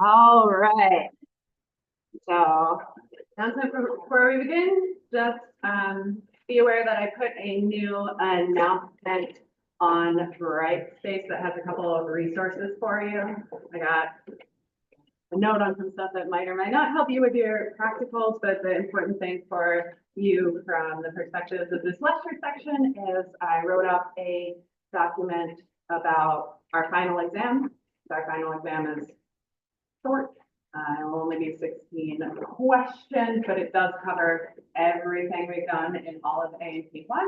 All right. So, before we begin, just be aware that I put a new announcement on Brightspace that has a couple of resources for you. I got a note on some stuff that might or might not help you with your practicals, but the important thing for you from the perspectives of this lecture section is I wrote up a document about our final exam. So our final exam is short. It'll only be 16 questions, but it does cover everything we've done in all of A&P one.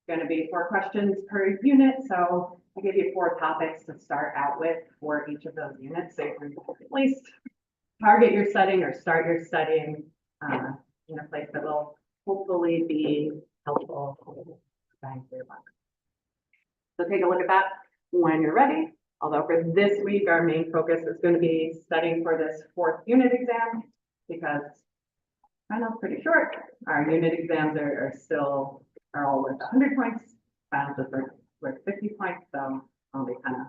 Going to be 4 questions per unit, so I give you 4 topics to start out with for each of those units, so you can at least target your studying or start your studying in a place that will hopefully be helpful for your buck. So take a look at that when you're ready. Although for this week, our main focus is going to be studying for this 4th unit exam because I know it's pretty short. Our unit exams are all worth 100 points. Finals is worth 50 points. So I'll be kind of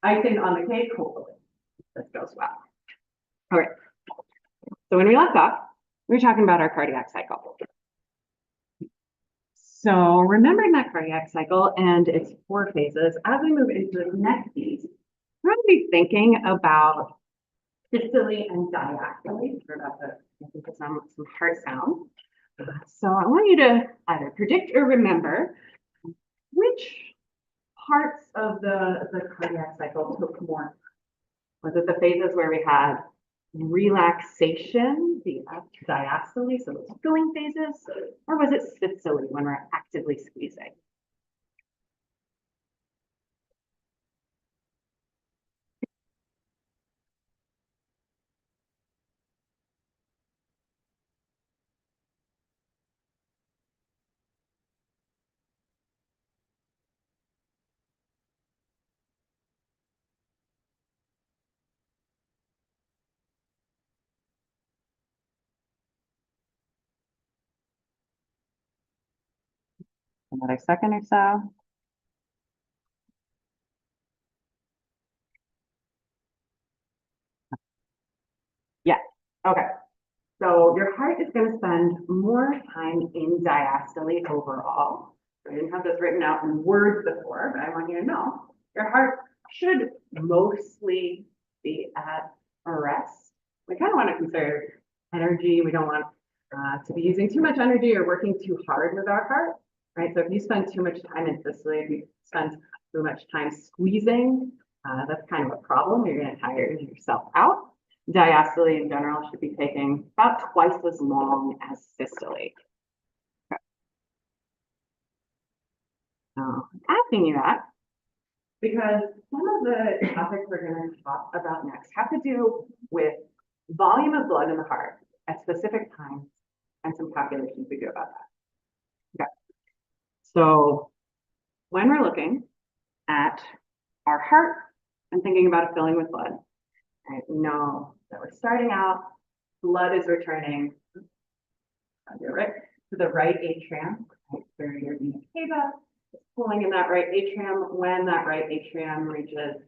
icing on the cake. Hopefully this goes well. All right. So when we left off, we were talking about our cardiac cycle. So remembering that cardiac cycle and its 4 phases, as we move into the next piece, we're going to be thinking about systole and diastole. We're about to listen to some heart sound. So I want you to either predict or remember which parts of the cardiac cycle took more. Was it the phases where we had relaxation, the diastole, so those filling phases, or was it systole when we're actively squeezing? Another second or so. Yeah, okay. So your heart is going to spend more time in diastole overall. I didn't have this written out in words before, but I want you to know your heart should mostly be at a rest. We kind of want to conserve energy. We don't want to be using too much energy or working too hard with our heart, right? So if you spend too much time in systole, if you spend too much time squeezing, that's kind of a problem. You're going to tire yourself out. Diastole in general should be taking about twice as long as systole. Okay. Now, I'm asking you that because some of the topics we're going to talk about next have to do with volume of blood in the heart at specific times and some calculations we do about that. Okay. So when we're looking at our heart and thinking about it filling with blood, right, we know that we're starting out, blood is returning to the right atrium, right, where your vena cava is pulling in that right atrium. When that right atrium reaches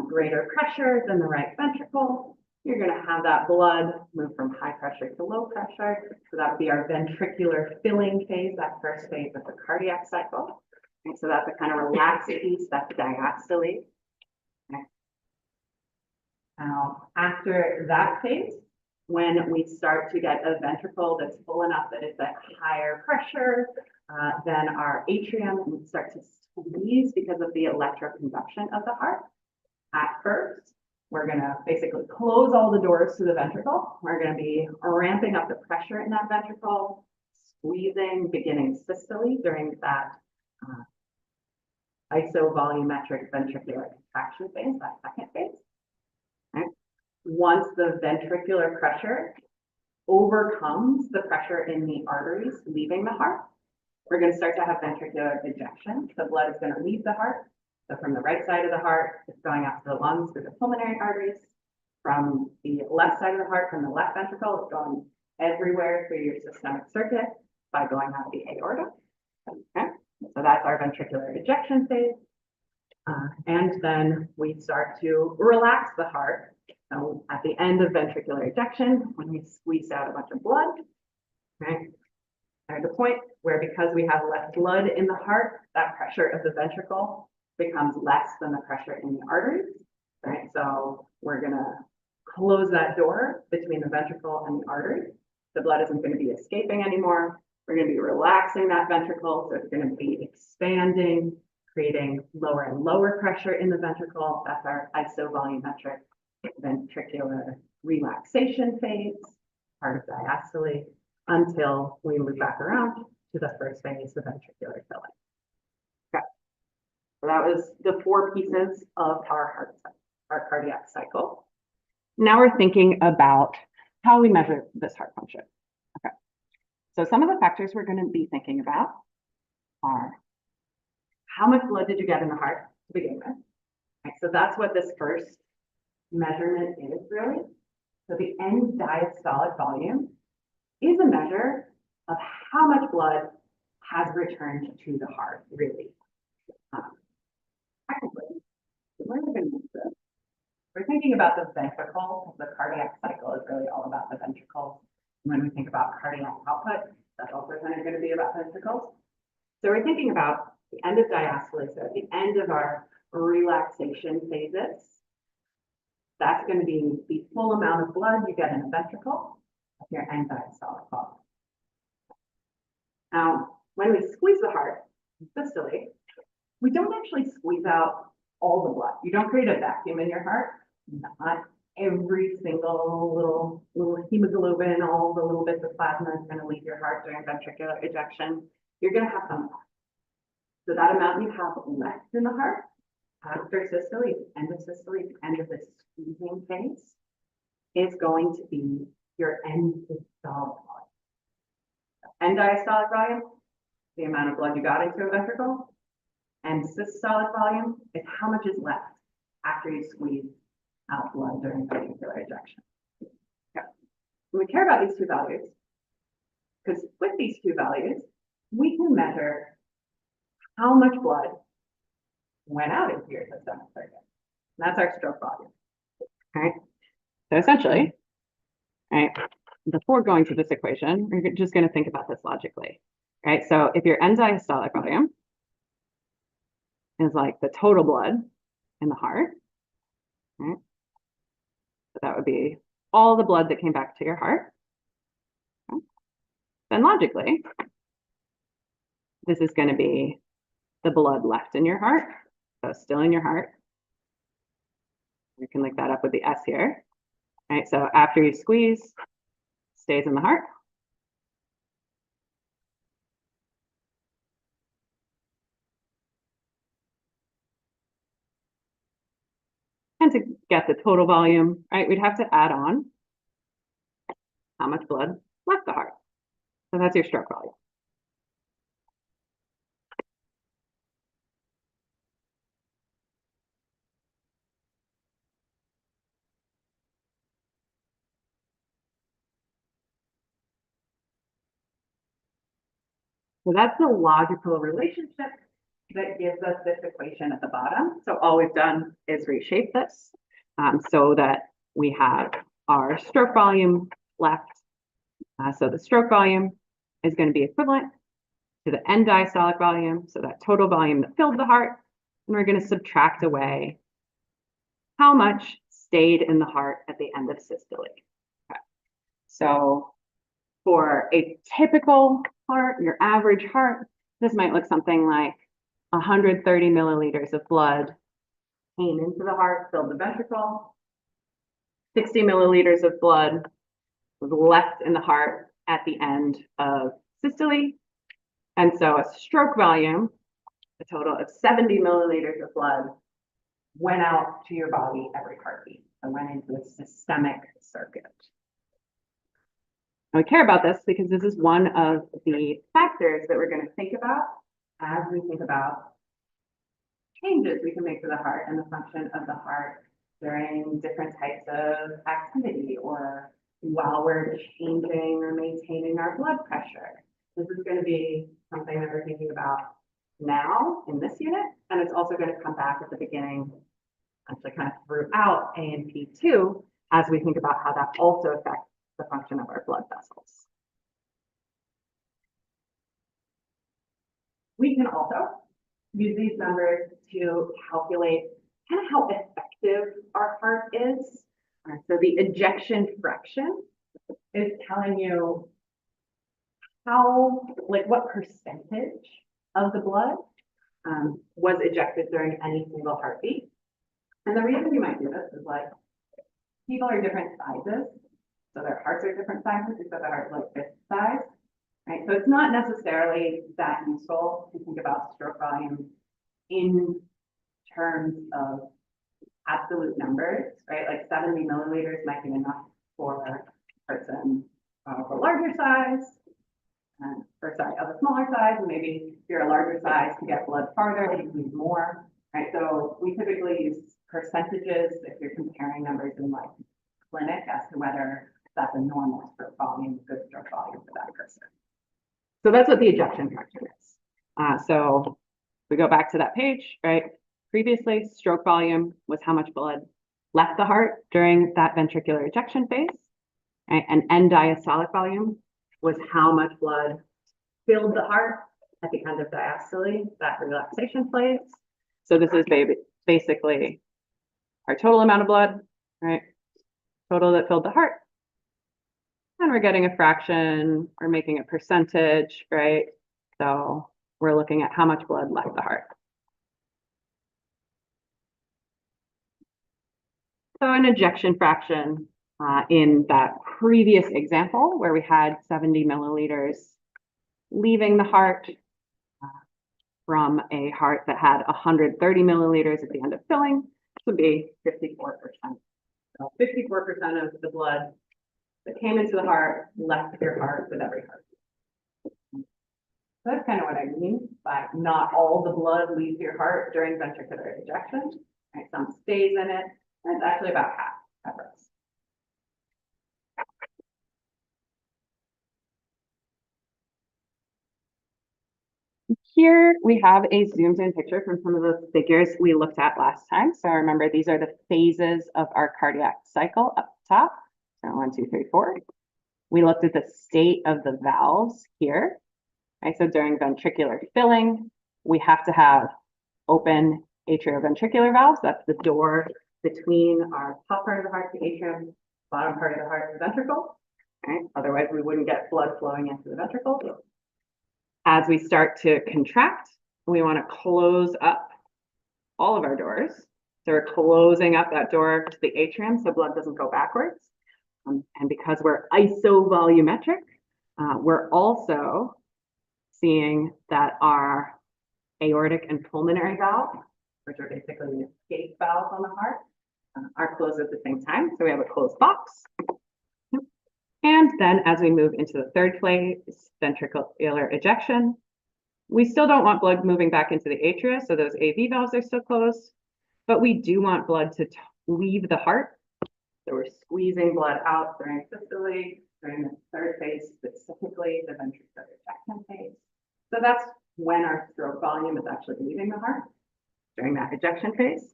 greater pressure than the right ventricle, you're going to have that blood move from high pressure to low pressure. So that would be our ventricular filling phase, that first phase of the cardiac cycle. And so that's a kind of relaxed piece, that's diastole. Okay. Now, after that phase, when we start to get a ventricle that's full enough that it's at higher pressure, then our atrium would start to squeeze because of the electroconduction of the heart. At first, we're going to basically close all the doors to the ventricle. We're going to be ramping up the pressure in that ventricle, squeezing, beginning systole during that isovolumetric ventricular contraction phase, that second phase. Right? Once the ventricular pressure overcomes the pressure in the arteries leaving the heart, we're going to start to have ventricular ejection. The blood is going to leave the heart. So from the right side of the heart, it's going out to the lungs through the pulmonary arteries. From the left side of the heart, from the left ventricle, it's going everywhere through your systemic circuit by going out the aorta. Okay, so that's our ventricular ejection phase. And then we start to relax the heart. So at the end of ventricular ejection, when we squeeze out a bunch of blood, right? At the point where, because we have less blood in the heart, that pressure of the ventricle becomes less than the pressure in the arteries, right? So we're gonna close that door between the ventricle and the artery. The blood isn't going to be escaping anymore. We're going to be relaxing that ventricle, so it's going to be expanding, creating lower and lower pressure in the ventricle. That's our isovolumetric ventricular relaxation phase, part of diastole, until we move back around to the first phase, the ventricular filling. Okay, so that was the 4 pieces of our cardiac cycle. Now we're thinking about how we measure this heart function. Okay, so some of the factors we're going to be thinking about are how much blood did you get in the heart to begin with? Right, so that's what this first measurement is really. So the end diastolic volume is a measure of how much blood has returned to the heart, really. Technically, we're going to use this. We're thinking about the ventricle. The cardiac cycle is really all about the ventricles. When we think about cardiac output, that's also kind of going to be about ventricles. So we're thinking about the end of diastole, so at the end of our relaxation phases. That's going to be the full amount of blood you get in a ventricle of your end diastolic volume. Now, when we squeeze the heart systole, we don't actually squeeze out all the blood. You don't create a vacuum in your heart. Not every single little hemoglobin, all the little bits of plasma is going to leave your heart during ventricular ejection. You're going to have some left. So that amount you have left in the heart after systole, end of systole, end of the squeezing phase, is going to be your end systolic volume. End diastolic volume, the amount of blood you got into a ventricle, and systolic volume is how much is left after you squeeze out blood during ventricular ejection. Okay. We care about these 2 values because with these 2 values, we can measure how much blood went out into your systemic circuit. And that's our stroke volume. All right. So essentially, all right, before going to this equation, we're just going to think about this logically. Right. So if your end diastolic volume is like the total blood in the heart, right? So that would be all the blood that came back to your heart. Okay. Then logically, this is going to be the blood left in your heart, so still in your heart. You can look that up with the S here. All right, so after you squeeze, stays in the heart. And to get the total volume, right, we'd have to add on how much blood left the heart. So that's your stroke volume. So that's the logical relationship that gives us this equation at the bottom. So all we've done is reshape this so that we have our stroke volume left. So the stroke volume is going to be equivalent to the end diastolic volume, so that total volume that filled the heart, and we're going to subtract away how much stayed in the heart at the end of systole. Okay. So for a typical heart, your average heart, this might look something like 130 milliliters of blood came into the heart, filled the ventricle. 60 milliliters of blood was left in the heart at the end of systole. And so a stroke volume, a total of 70 milliliters of blood, went out to your body every heartbeat and went into the systemic circuit. And we care about this because this is one of the factors that we're going to think about as we think about changes we can make to the heart and the function of the heart during different types of activity or while we're changing or maintaining our blood pressure. This is going to be something that we're thinking about now in this unit, and it's also going to come back at the beginning, actually kind of throughout A&P2, as we think about how that also affects the function of our blood vessels. We can also use these numbers to calculate kind of how effective our heart is. So the ejection fraction is telling you how, like what percentage of the blood was ejected during any single heartbeat. And the reason we might do this is like people are different sizes, so their hearts are different sizes. So the heart's like this size, right? So it's not necessarily that useful to think about stroke volume in terms of absolute numbers, right? Like 70 milliliters might be enough for a person of a larger size, or sorry, of a smaller size, and maybe if you're a larger size to get blood farther, you need more, right? So we typically use percentages if you're comparing numbers in like clinic as to whether that's a normal stroke volume, good stroke volume for that person. So that's what the ejection fraction is. So we go back to that page, right? Previously, stroke volume was how much blood left the heart during that ventricular ejection phase, right? And end diastolic volume was how much blood filled the heart at the end of diastole, that relaxation phase. So this is basically our total amount of blood, right? Total that filled the heart. And we're getting a fraction, we're making a percentage, right? So we're looking at how much blood left the heart. So an ejection fraction in that previous example where we had 70 milliliters leaving the heart from a heart that had 130 milliliters at the end of filling, this would be 54%. So 54% of the blood that came into the heart left your heart with every heartbeat. So that's kind of what I mean by not all the blood leaves your heart during ventricular ejection, right? Some stays in it, and it's actually about half at rest. Here we have a zoomed in picture from some of the figures we looked at last time. So remember, these are the phases of our cardiac cycle up top. So 1, 2, 3, 4. We looked at the state of the valves here. Right? So during ventricular filling, we have to have open atrioventricular valves. That's the door between our top part of the heart, the atrium, bottom part of the heart, the ventricle. Right? Otherwise, we wouldn't get blood flowing into the ventricle. As we start to contract, we want to close up all of our doors. So we're closing up that door to the atrium so blood doesn't go backwards. And because we're isovolumetric, we're also seeing that our aortic and pulmonary valves, which are basically the escape valves on the heart, are closed at the same time. So we have a closed box. And then as we move into the third phase, ventricular ejection, we still don't want blood moving back into the atria, so those AV valves are still closed, but we do want blood to leave the heart. So we're squeezing blood out during systole, during the third phase, specifically the ventricular ejection phase. So that's when our stroke volume is actually leaving the heart, during that ejection phase.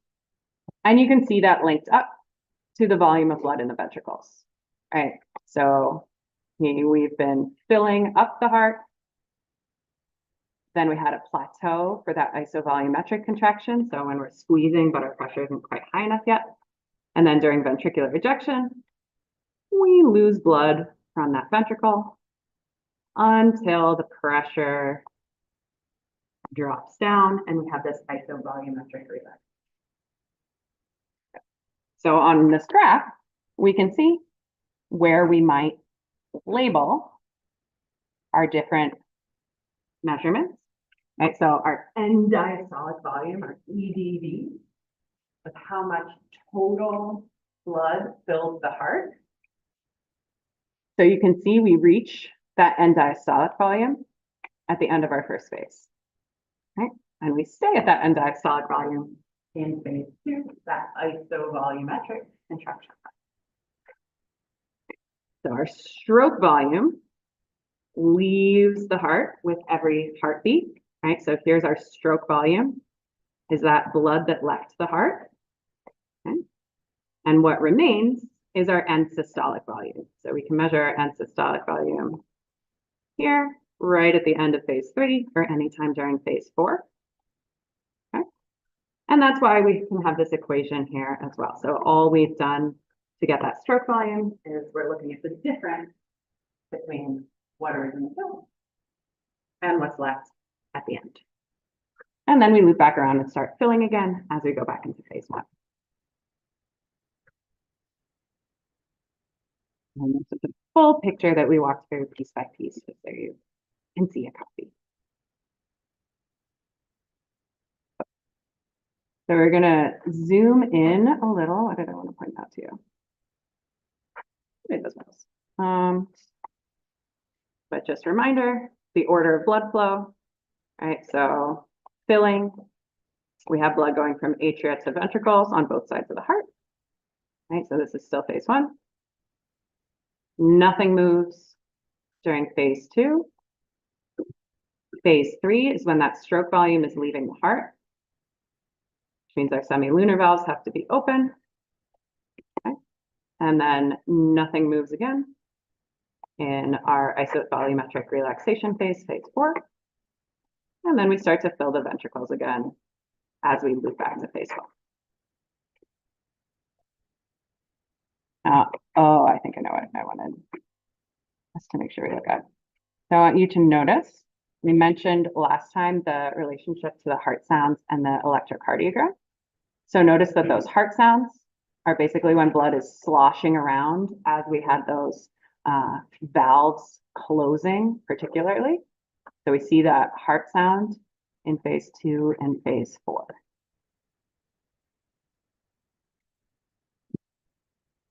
And you can see that linked up to the volume of blood in the ventricles. Right, so we've been filling up the heart. Then we had a plateau for that isovolumetric contraction. So when we're squeezing, but our pressure isn't quite high enough yet. And then during ventricular ejection, we lose blood from that ventricle until the pressure drops down and we have this isovolumetric reduction. So on this graph, we can see where we might label our different measurements, right? So our end diastolic volume, our EDV, is how much total blood fills the heart. So you can see we reach that end diastolic volume at the end of our first phase, right? And we stay at that end diastolic volume in phase 2, that isovolumetric contraction. So our stroke volume leaves the heart with every heartbeat. right? So here's our stroke volume, is that blood that left the heart. Okay? And what remains is our end systolic volume. So we can measure our end systolic volume here, right at the end of phase 3 or anytime during phase 4. Okay? And that's why we can have this equation here as well. So all we've done to get that stroke volume is we're looking at the difference between what is in the film and what's left at the end. And then we loop back around and start filling again as we go back into phase 1. And this is a full picture that we walked through piece by piece, just so you can see a copy. So we're going to zoom in a little. What did I want to point out to you? But just a reminder, the order of blood flow, right? So filling, we have blood going from atria to ventricles on both sides of the heart, right? So this is still phase 1. Nothing moves during phase 2. Phase 3 is when that stroke volume is leaving the heart, which means our semilunar valves have to be open. Okay. And then nothing moves again in our isovolumetric relaxation phase, phase 4. And then we start to fill the ventricles again as we loop back to phase 1. Oh, I think I know what I wanted us to make sure we look at. So I want you to notice, we mentioned last time the relationship to the heart sounds and the electrocardiogram. So notice that those heart sounds are basically when blood is sloshing around as we had those valves closing particularly. So we see that heart sound in phase 2 and phase 4.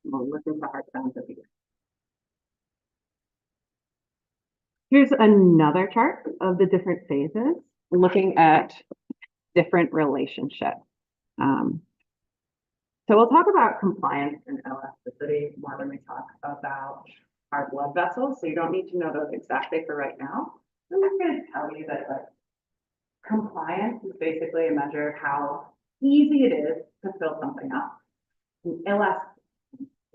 We'll listen to heart sounds over here. Here's another chart of the different phases, looking at different relationships. So we'll talk about compliance and elasticity more when we talk about our blood vessels. So you don't need to know those exactly for right now. I'm just going to tell you that compliance is basically a measure of how easy it is to fill something up. And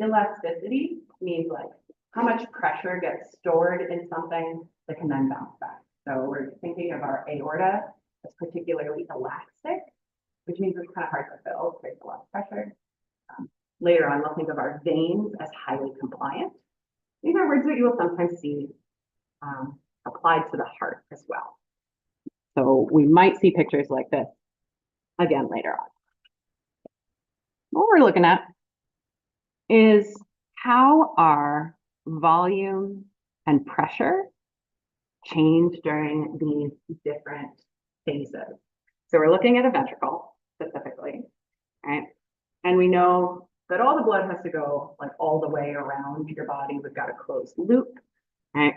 elasticity means like how much pressure gets stored in something that can then bounce back. So we're thinking of our aorta as particularly elastic, which means it's kind of hard to fill, there's a lot of pressure. Later on, we'll think of our veins as highly compliant. These are words that you will sometimes see applied to the heart as well. So we might see pictures like this again later on. What we're looking at is how our volume and pressure change during these different phases. So we're looking at a ventricle specifically, right? And we know that all the blood has to go like all the way around your body. We've got a closed loop, right?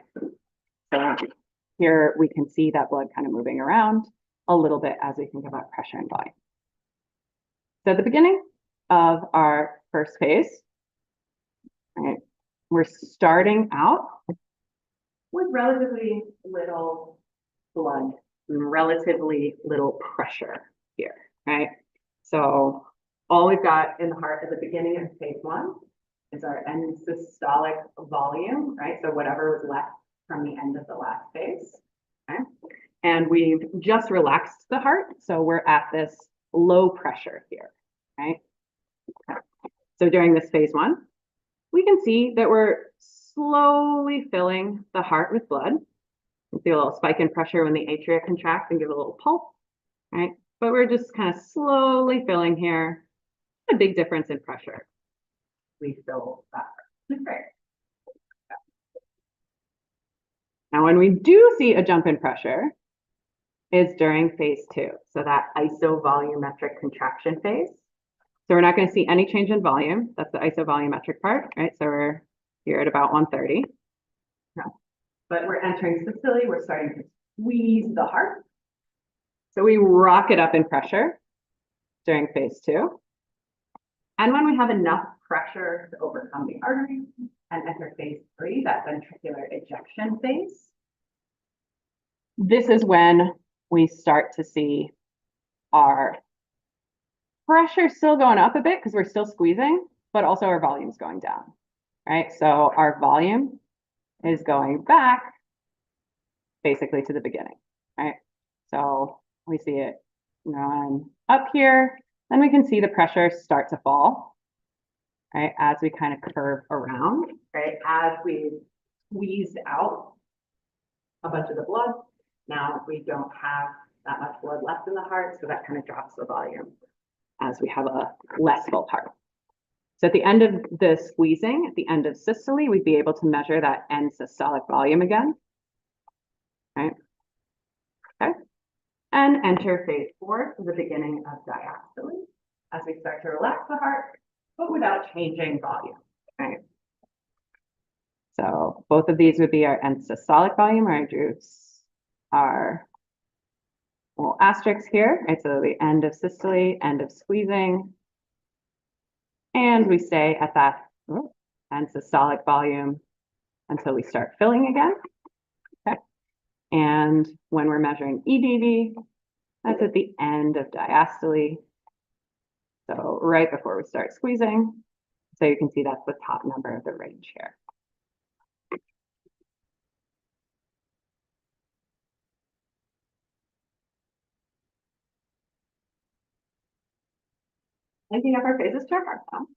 So here we can see that blood kind of moving around a little bit as we think about pressure and volume. So at the beginning of our first phase, right, we're starting out with relatively little blood and relatively little pressure here, right? So all we've got in the heart at the beginning of phase 1 is our end systolic volume, right? So whatever was left from the end of the last phase, okay? And we've just relaxed the heart, so we're at this low pressure here, right? Okay. So during this phase 1, we can see that we're slowly filling the heart with blood. You see a little spike in pressure when the atria contract and give a little pulse, right? But we're just kind of slowly filling here. A big difference in pressure. We fill that. Great. Now, when we do see a jump in pressure, is during phase 2. So that isovolumetric contraction phase. So we're not going to see any change in volume. That's the isovolumetric part, right? So we're here at about 130. No. But we're entering facility. We're starting to squeeze the heart. So we rock it up in pressure during phase 2. And when we have enough pressure to overcome the artery and enter phase 3, that ventricular ejection phase, this is when we start to see our pressure still going up a bit because we're still squeezing, but also our volume's going down, right? So our volume is going back basically to the beginning, right? So we see it going up here, then we can see the pressure start to fall, right? As we kind of curve around, right? As we squeezed out a bunch of the blood, now we don't have that much blood left in the heart, so that kind of drops the volume as we have a less full heart. So at the end of the squeezing, at the end of systole, we'd be able to measure that end systolic volume again, right? Okay. And enter phase 4, the beginning of diastole, as we start to relax the heart, but without changing volume, right? So both of these would be our end systolic volume, or I drew our little asterisks here, right? So the end of systole, end of squeezing, and we stay at that end systolic volume until we start filling again, okay? And when we're measuring EDV, that's at the end of diastole. So right before we start squeezing. So you can see that's the top number of the range here. Linking up our phases to our heart sound.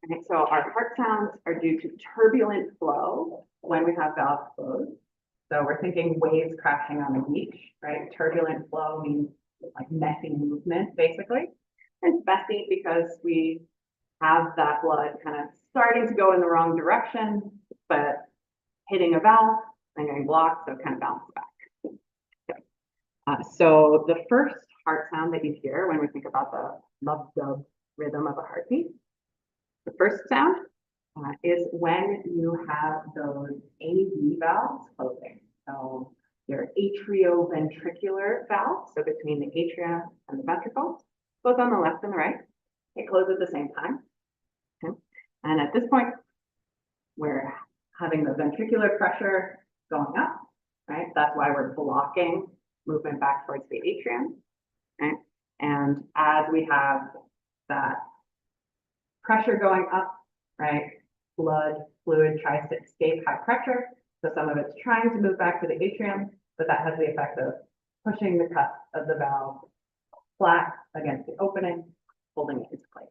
Okay, so our heart sounds are due to turbulent flow when we have valves closed. So we're thinking waves crashing on a beach, right? Turbulent flow means like messy movement, basically. It's messy because we have that blood kind of starting to go in the wrong direction, but hitting a valve and getting blocked, so it kind of bounces back. Okay. So the first heart sound that you hear when we think about the love-dub rhythm of a heartbeat, the first sound is when you have those AV valves closing. So your atrioventricular valve, so between the atria and the ventricles, both on the left and the right, it closes at the same time. Okay. And at this point, we're having the ventricular pressure going up, right? That's why we're blocking movement back towards the atrium, right? And as we have that pressure going up, right? Blood fluid tries to escape high pressure. So some of it's trying to move back to the atrium, but that has the effect of pushing the cusp of the valve flat against the opening, holding it into place.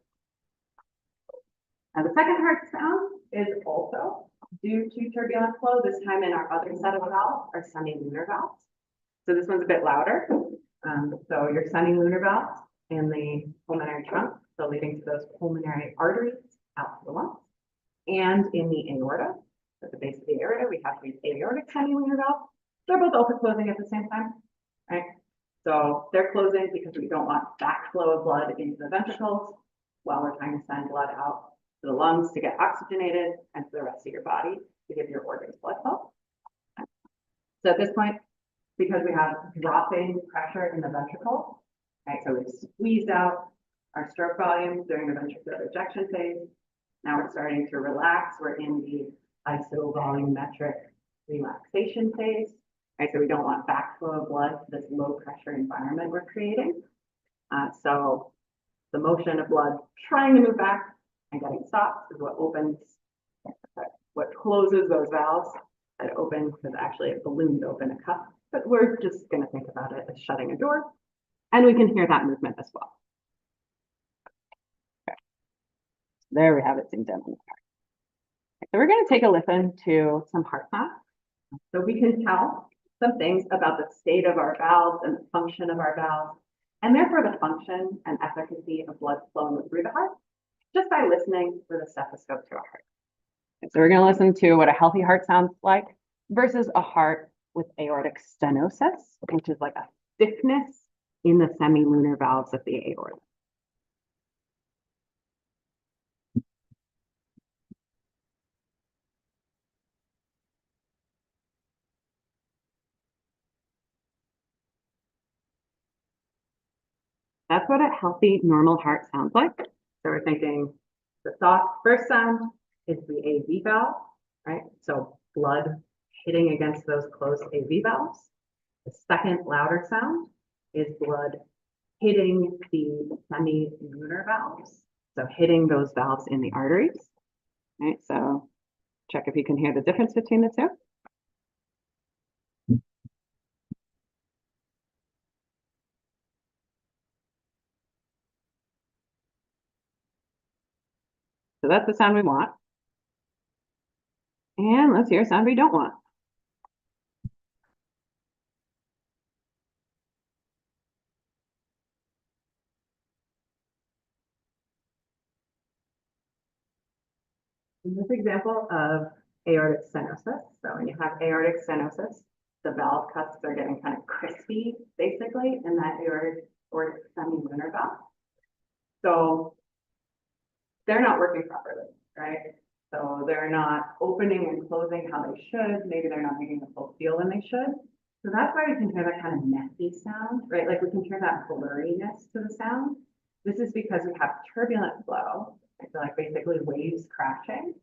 Now the second heart sound is also due to turbulent flow, this time in our other set of valves, our semilunar valves. So this one's a bit louder. So your semilunar valves in the pulmonary trunk, so leading to those pulmonary arteries out to the lungs, and in the aorta, at the base of the aorta, we have these aortic semilunar valves. They're both also closing at the same time, right? So they're closing because we don't want backflow of blood into the ventricles while we're trying to send blood out to the lungs to get oxygenated and to the rest of your body to give your organs blood flow. So at this point, because we have dropping pressure in the ventricle, right? So we've squeezed out our stroke volume during the ventricular ejection phase. Now we're starting to relax. We're in the isovolumetric relaxation phase, right? So we don't want backflow of blood to this low pressure environment we're creating. So the motion of blood trying to move back and getting stopped is what opens, what closes those valves that open, because actually it balloons open a cup, but we're just going to think about it as shutting a door. And we can hear that movement as well. Okay. There we have it zoomed in on the part. So we're going to take a listen to some heart sounds. So we can tell some things about the state of our valves and the function of our valves, and therefore the function and efficacy of blood flowing through the heart, just by listening with a stethoscope to our heart. So we're going to listen to what a healthy heart sounds like versus a heart with aortic stenosis, which is like a stiffness in the semilunar valves of the aorta. That's what a healthy, normal heart sounds like. So we're thinking the first sound is the AV valve, right? So blood hitting against those closed AV valves. The second louder sound is blood hitting the semi-lunar valves. So hitting those valves in the arteries. Right, so check if you can hear the difference between the two. So that's the sound we want. And let's hear a sound we don't want. In this example of aortic stenosis, so when you have aortic stenosis, the valve cups are getting kind of crispy, basically, in that aortic or semi-lunar valve. So they're not working properly, right? So they're not opening and closing how they should. Maybe they're not making the full feel when they should. So that's why we can hear that kind of messy sound, right? Like we can hear that blurriness to the sound. This is because we have turbulent flow, so like basically waves crashing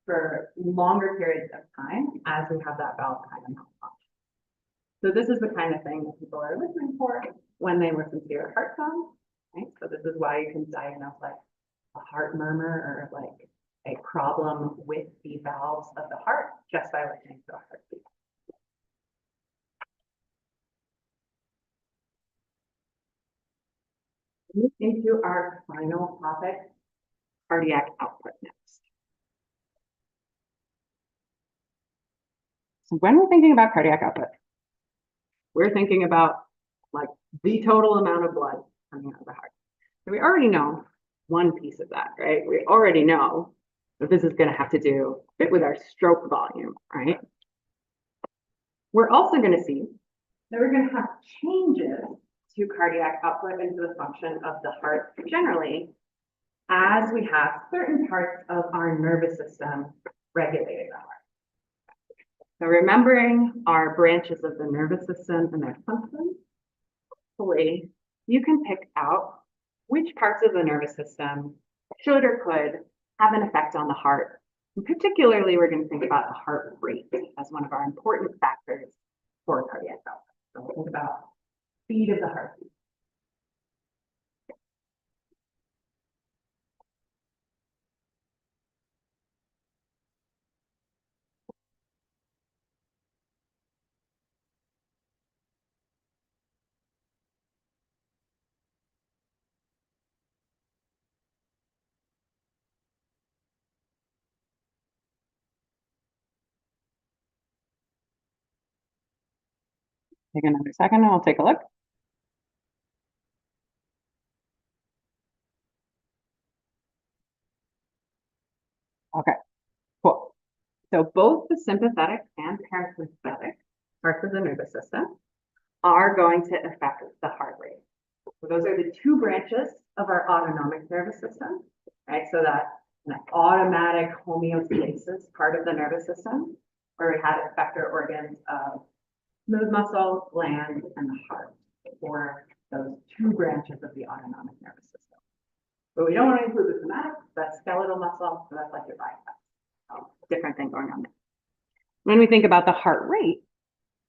for longer periods of time as we have that valve kind of malfunction. So this is the kind of thing that people are listening for when they listen to your heart sound, right? So this is why you can diagnose like a heart murmur or like a problem with the valves of the heart just by listening to a heartbeat. Move into our final topic, cardiac output next. So when we're thinking about cardiac output, we're thinking about like the total amount of blood coming out of the heart. So we already know one piece of that, right? We already know that this is going to have to do a bit with our stroke volume, right? We're also going to see that we're going to have changes to cardiac output and to the function of the heart generally as we have certain parts of our nervous system regulating the heart. So remembering our branches of the nervous system and their functions, hopefully you can pick out which parts of the nervous system should or could have an effect on the heart. And particularly, we're going to think about the heart rate as one of our important factors for cardiac output. So we'll think about speed of the heartbeat. Take another second and we'll take a look. Okay, cool. So both the sympathetic and parasympathetic parts of the nervous system are going to affect the heart rate. So those are the two branches of our autonomic nervous system, right? So that automatic homeostasis part of the nervous system, where we had effector organs of smooth muscle, gland, and the heart, for those two branches of the autonomic nervous system. But we don't want to include the somatic, that's skeletal muscle, so that's like your biceps. So different thing going on there. When we think about the heart rate,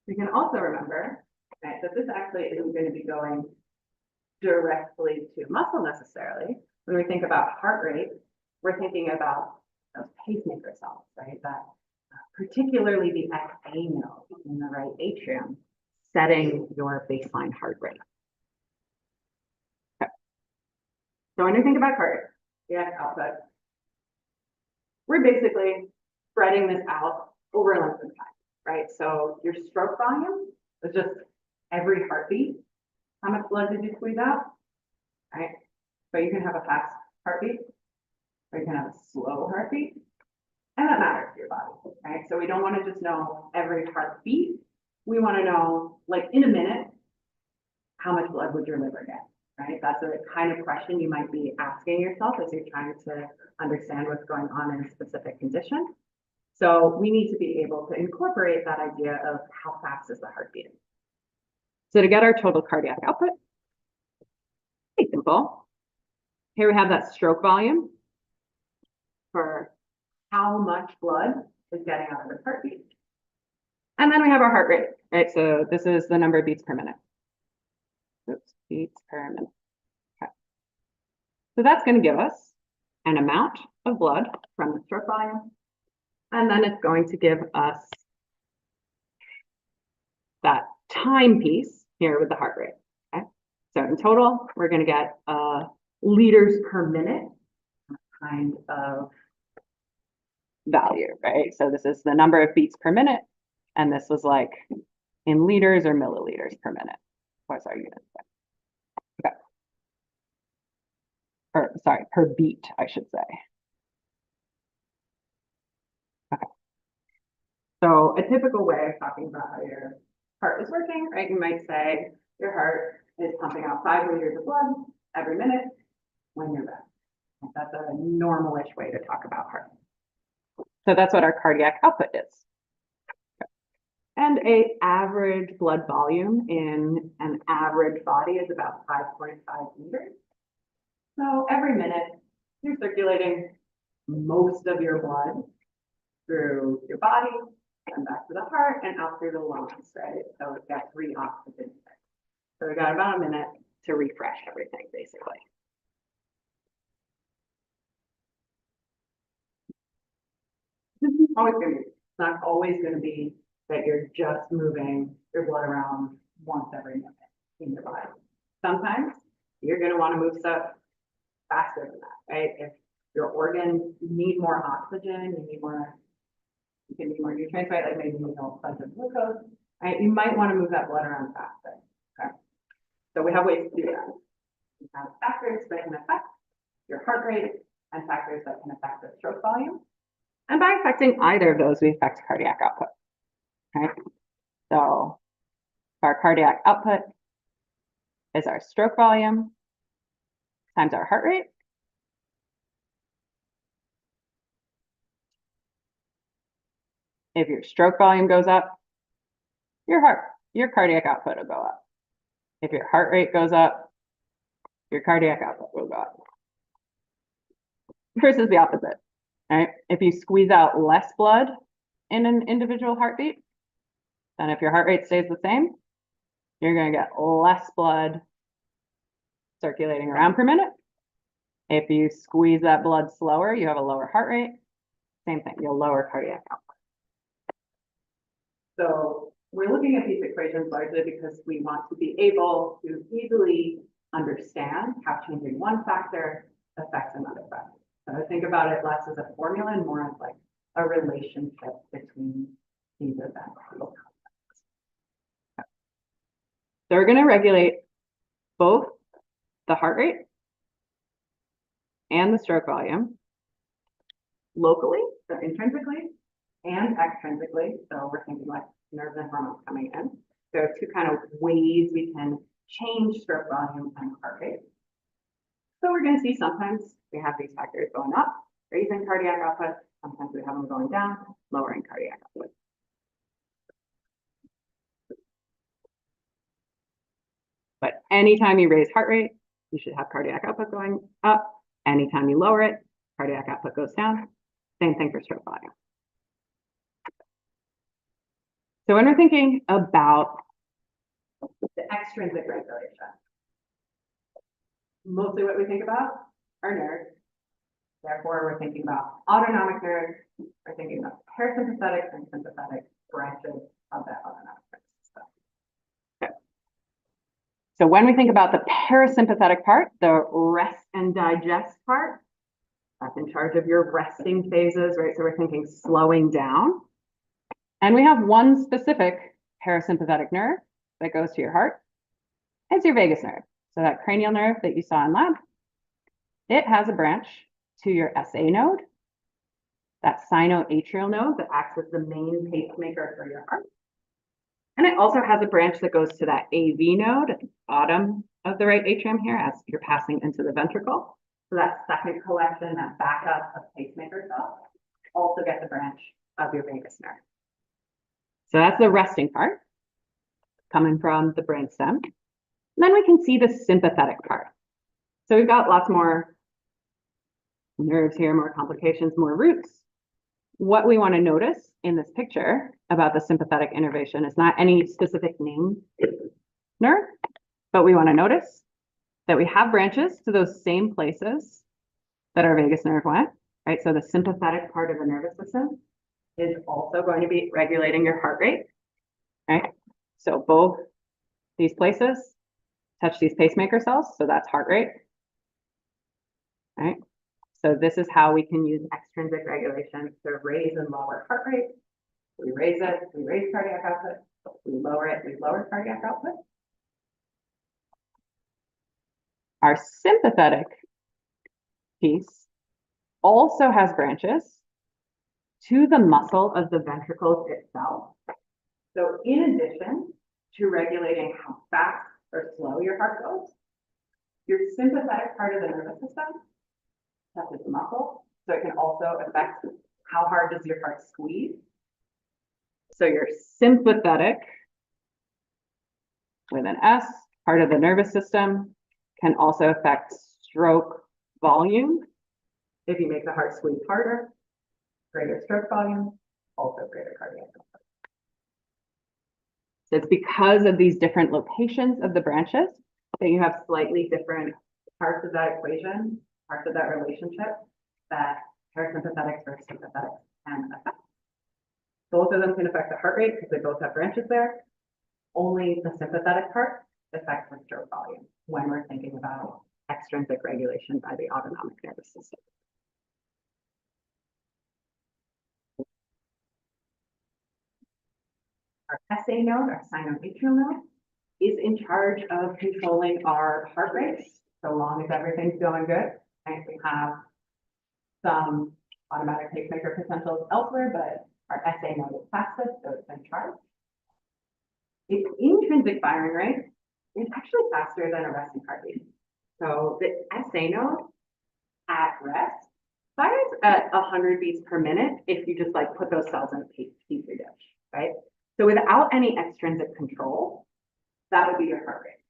we can also remember, right, that this actually isn't going to be going directly to muscle necessarily. When we think about heart rate, we're thinking about those pacemaker cells, right? That particularly the XA node in the right atrium, setting your baseline heart rate. Okay. So when you think about cardiac output, we're basically spreading this out over a length of time, right? So your stroke volume is just every heartbeat. How much blood did you squeeze out? Right? So you can have a fast heartbeat, or you can have a slow heartbeat, and that matters to your body, right? So we don't want to just know every heartbeat. We want to know, like in a minute, how much blood would your liver get, right? That's the kind of question you might be asking yourself as you're trying to understand what's going on in a specific condition. So we need to be able to incorporate that idea of how fast is the heart beating. So to get our total cardiac output, pretty simple. Here we have that stroke volume for how much blood is getting out of the heartbeat. And then we have our heart rate, right? So this is the number of beats per minute. beats per minute. Okay. So that's going to give us an amount of blood from the stroke volume, and then it's going to give us that time piece here with the heart rate. Okay. So in total, we're going to get liters per minute kind of value, right? So this is the number of beats per minute, and this was like in liters or milliliters per minute. What's our unit? Okay. Or sorry, per beat, I should say. Okay. So a typical way of talking about how your heart is working, right? You might say your heart is pumping out 5 liters of blood every minute when you're resting. That's a normal-ish way to talk about heart. So that's what our cardiac output is. And an average blood volume in an average body is about 5.5 liters. So every minute, you're circulating most of your blood through your body and back to the heart and out through the lungs, right? So we've got 3 oxygen. So we've got about a minute to refresh everything, basically. It's not always going to be that you're just moving your blood around once every minute in your body. Sometimes you're going to want to move stuff faster than that, right? If your organs need more oxygen, you can need more nutrients, right? Like maybe you need a bunch of glucose, right? You might want to move that blood around faster. Okay. So we have ways to do that. We have factors that can affect your heart rate and factors that can affect the stroke volume. And by affecting either of those, we affect cardiac output. Okay. So our cardiac output is our stroke volume times our heart rate. If your stroke volume goes up, your cardiac output will go up. If your heart rate goes up, your cardiac output will go up. Versus the opposite, right? If you squeeze out less blood in an individual heartbeat, then if your heart rate stays the same, you're going to get less blood circulating around per minute. If you squeeze that blood slower, you have a lower heart rate. Same thing, you'll lower cardiac output. So we're looking at these equations largely because we want to be able to easily understand how changing one factor affects another factor. So think about it less as a formula and more as like a relationship between these events. So we're going to regulate both the heart rate and the stroke volume locally, so intrinsically, and extrinsically. So we're thinking like nerves and hormones coming in. There are 2 kind of ways we can change stroke volume and heart rate. So we're going to see sometimes we have these factors going up, raising cardiac output. Sometimes we have them going down, lowering cardiac output. But anytime you raise heart rate, you should have cardiac output going up. Anytime you lower it, cardiac output goes down. Same thing for stroke volume. So when we're thinking about the extrinsic regulation, mostly what we think about are nerves. Therefore, we're thinking about autonomic nerves. We're thinking about parasympathetic and sympathetic branches of that autonomic nervous system. Okay. So when we think about the parasympathetic part, the rest and digest part, that's in charge of your resting phases, right? So we're thinking slowing down. And we have one specific parasympathetic nerve that goes to your heart. It's your vagus nerve. So that cranial nerve that you saw in lab, it has a branch to your SA node, that sinoatrial node that acts as the main pacemaker for your heart. And it also has a branch that goes to that AV node at the bottom of the right atrium here as you're passing into the ventricle. So that second collection, that backup of pacemaker cells, also gets a branch of your vagus nerve. So that's the resting part coming from the brainstem. And then we can see the sympathetic part. So we've got lots more nerves here, more complications, more roots. What we want to notice in this picture about the sympathetic innervation is not any specific name nerve, But we want to notice that we have branches to those same places that our vagus nerve went, right? So the sympathetic part of the nervous system is also going to be regulating your heart rate, right? So both these places touch these pacemaker cells, so that's heart rate, right? So this is how we can use extrinsic regulation to raise and lower heart rate. We raise it, we raise cardiac output. We lower it, we lower cardiac output. Our sympathetic piece also has branches to the muscle of the ventricles itself. So in addition to regulating how fast or slow your heart goes, your sympathetic part of the nervous system touches the muscle, so it can also affect how hard does your heart squeeze. So your sympathetic, with an S, part of the nervous system can also affect stroke volume. If you make the heart squeeze harder, greater stroke volume, also greater cardiac output. So it's because of these different locations of the branches that you have slightly different parts of that equation, parts of that relationship that parasympathetics versus sympathetics can affect. Both of them can affect the heart rate because they both have branches there. Only the sympathetic part affects the stroke volume when we're thinking about extrinsic regulation by the autonomic nervous system. Our SA node, our sinoatrial node, is in charge of controlling our heart rate so long as everything's going good. And we have some automatic pacemaker potentials elsewhere, but our SA node is fastest, so it's in charge. Its intrinsic firing rate is actually faster than a resting heartbeat. So the SA node at rest fires at 100 beats per minute if you just like put those cells in a petri dish, right? So without any extrinsic control, that would be your heart rate.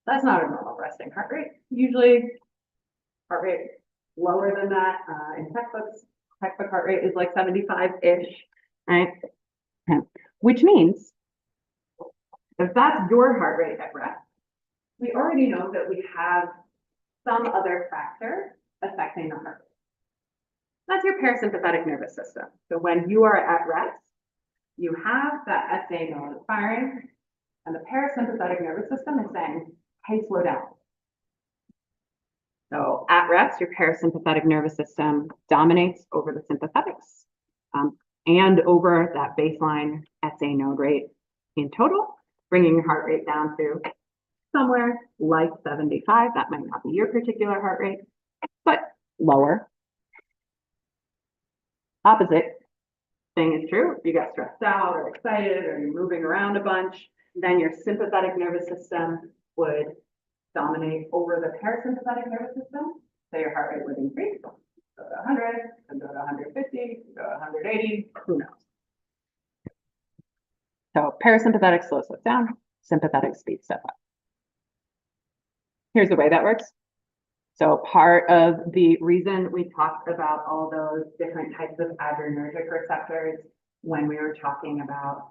That's not a normal resting heart rate. Usually heart rate lower than that in textbooks. Textbook heart rate is like 75-ish, right? Which means if that's your heart rate at rest, we already know that we have some other factor affecting the heart rate. That's your parasympathetic nervous system. So when you are at rest, you have that SA node firing, and the parasympathetic nervous system is saying, hey, slow down. So at rest, your parasympathetic nervous system dominates over the sympathetics and over that baseline SA node rate in total, bringing your heart rate down to somewhere like 75. That might not be your particular heart rate, but lower. Opposite thing is true. If you get stressed out or excited or you're moving around a bunch, then your sympathetic nervous system would dominate over the parasympathetic nervous system. So your heart rate would increase, go to 100, then go to 150, go to 180, who knows? So parasympathetic slows us down, sympathetic speeds stuff up. Here's the way that works. So part of the reason we talked about all those different types of adrenergic receptors when we were talking about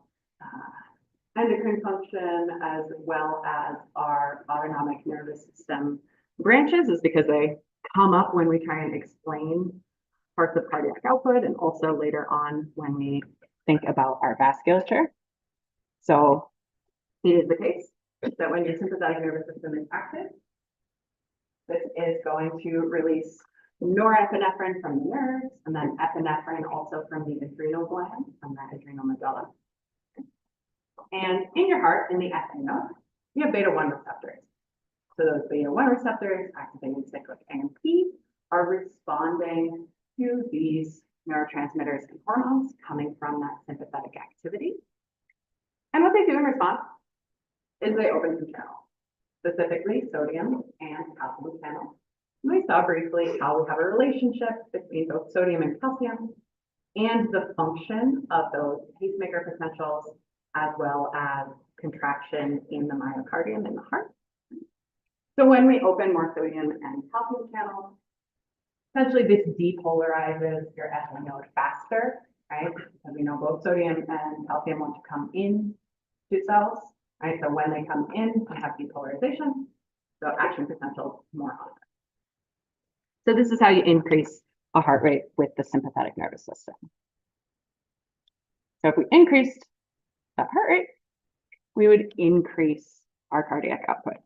endocrine function as well as our autonomic nervous system branches is because they come up when we try and explain parts of cardiac output and also later on when we think about our vasculature. So it is the case that when your sympathetic nervous system is active, this is going to release norepinephrine from the nerves and then epinephrine also from the adrenal gland, from that adrenal medulla. And in your heart, in the SA node, you have beta-1 receptors. So those beta-1 receptors activating cyclic A&P are responding to these neurotransmitters and hormones coming from that sympathetic activity. And what they do in response is they open some channels, specifically sodium and calcium channels. We saw briefly how we have a relationship between both sodium and calcium and the function of those pacemaker potentials as well as contraction in the myocardium in the heart. So when we open more sodium and calcium channels, essentially this depolarizes your SA node faster, right? Because we know both sodium and calcium want to come in to cells. right? So when they come in, we have depolarization, so action potential more on. So this is how you increase a heart rate with the sympathetic nervous system. So if we increased that heart rate, we would increase our cardiac output.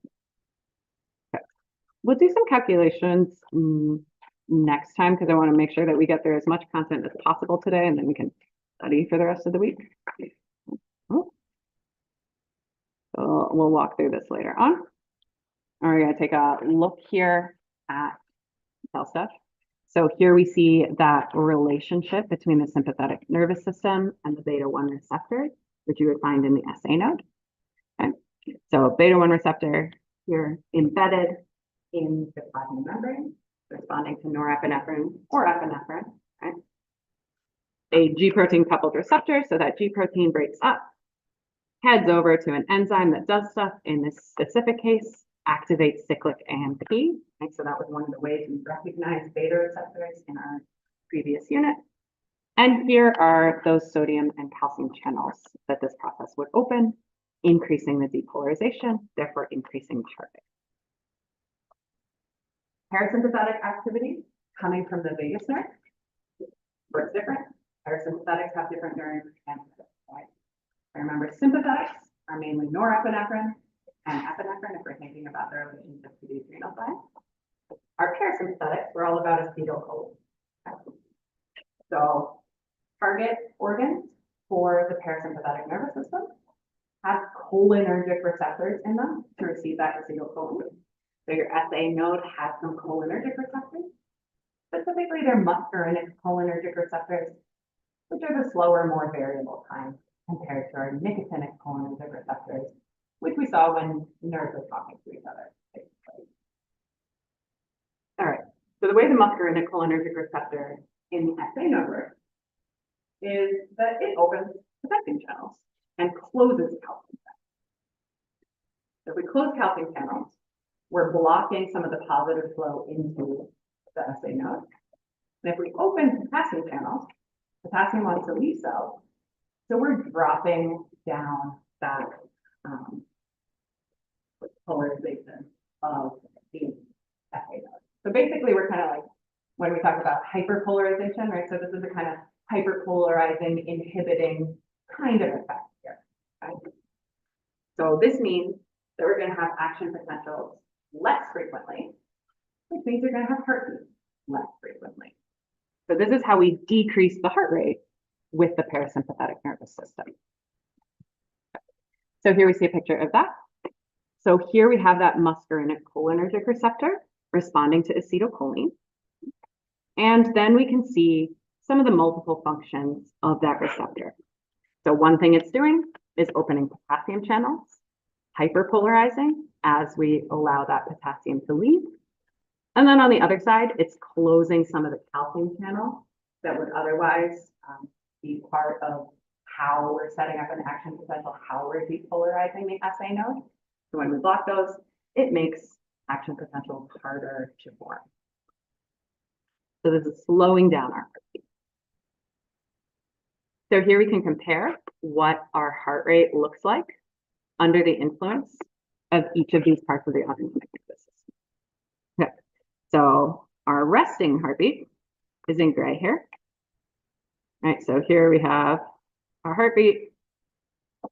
Okay. We'll do some calculations next time because I want to make sure that we get through as much content as possible today, and then we can study for the rest of the week. So we'll walk through this later on. We're going to take a look here at cell stuff. So here we see that relationship between the sympathetic nervous system and the beta-1 receptor, which you would find in the SA node. Okay. So beta-1 receptor here embedded in the plasma membrane, responding to norepinephrine or epinephrine. Right? A G protein coupled receptor, so that G protein breaks up, heads over to an enzyme that does stuff. In this specific case, activates cyclic A&P. Right? So that was one of the ways we recognized beta receptors in our previous unit. And here are those sodium and calcium channels that this process would open, increasing the depolarization, therefore increasing the heart rate. Parasympathetic activity coming from the vagus nerve works different. Parasympathetics have different nerves and right? Remember, sympathetics are mainly norepinephrine and epinephrine if we're thinking about their relationship to the adrenal gland. Our parasympathetics, we're all about acetylcholine. Okay? So target organs for the parasympathetic nervous system have cholinergic receptors in them to receive that acetylcholine. So your SA node has some cholinergic receptors. Specifically, they're muscarinic cholinergic receptors, which are the slower, more variable kind compared to our nicotinic cholinergic receptors, which we saw when nerves are talking to each other. All right, so the way the muscarinic cholinergic receptor in the SA node works is that it opens potassium channels and closes calcium channels. So if we close calcium channels, we're blocking some of the positive flow into the SA node. And if we open potassium channels, potassium wants to leave cells. So we're dropping down that polarization of the SA node. So basically, we're kind of like when we talk about hyperpolarization, right? So this is a kind of hyperpolarizing, inhibiting kind of effect here. Right? So this means that we're going to have action potentials less frequently, which means you're going to have heartbeat less frequently. So this is how we decrease the heart rate with the parasympathetic nervous system. So here we see a picture of that. So here we have that muscarinic cholinergic receptor responding to acetylcholine. And then we can see some of the multiple functions of that receptor. So one thing it's doing is opening potassium channels, hyperpolarizing as we allow that potassium to leave. And then on the other side, it's closing some of the calcium channels that would otherwise be part of how we're setting up an action potential, how we're depolarizing the SA node. So when we block those, it makes action potential harder to form. So this is slowing down our heartbeat. So here we can compare what our heart rate looks like under the influence of each of these parts of the autonomic nervous system. Okay, so our resting heartbeat is in gray here. All right, so here we have our heartbeat. I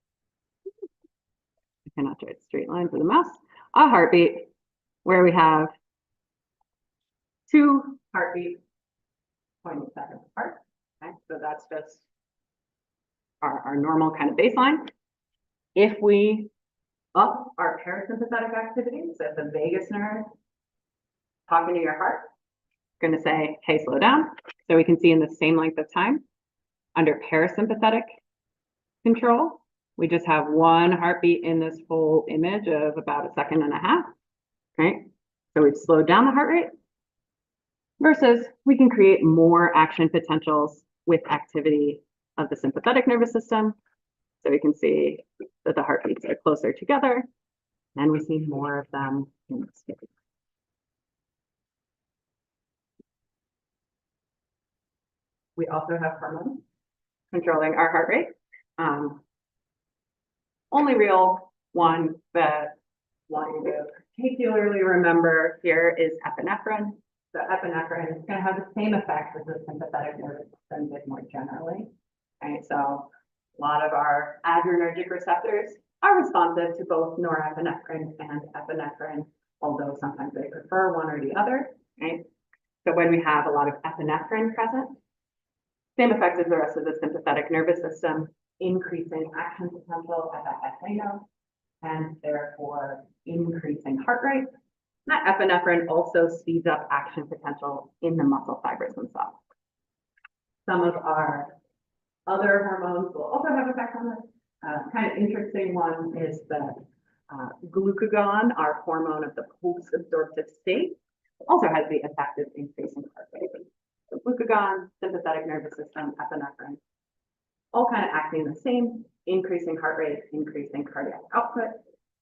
cannot draw straight lines with a mouse. A heartbeat where we have two heartbeats 20 seconds apart. Okay, so that's just our normal kind of baseline. If we up our parasympathetic activity, so the vagus nerve talking to your heart, going to say, hey, slow down. So we can see in the same length of time, under parasympathetic control, we just have one heartbeat in this whole image of about a second and a half, right? So we've slowed down the heart rate versus we can create more action potentials with activity of the sympathetic nervous system. So we can see that the heartbeats are closer together and we see more of them in this case. We also have hormones controlling our heart rate. Only real one that want you to particularly remember here is epinephrine. So epinephrine is going to have the same effect as the sympathetic nervous system did more generally. Right? So a lot of our adrenergic receptors are responsive to both norepinephrine and epinephrine, although sometimes they prefer one or the other. Right? So when we have a lot of epinephrine present, same effect as the rest of the sympathetic nervous system, increasing action potential at that SA node, and therefore increasing heart rate. That epinephrine also speeds up action potential in the muscle fibers themselves. Some of our other hormones will also have effect on this. Kind of interesting one is that glucagon, our hormone of the post-absorptive state, also has the effect of increasing heart rate. So glucagon, sympathetic nervous system, epinephrine, all kind of acting the same, increasing heart rate, increasing cardiac output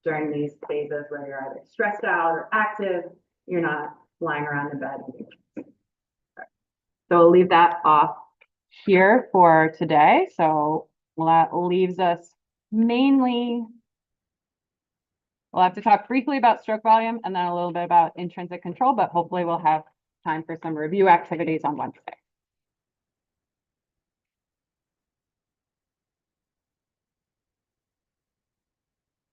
during these phases where you're either stressed out or active, you're not lying around in bed. So we'll leave that off here for today. So that leaves us mainly, we'll have to talk briefly about stroke volume and then a little bit about intrinsic control, but hopefully we'll have time for some review activities on Wednesday.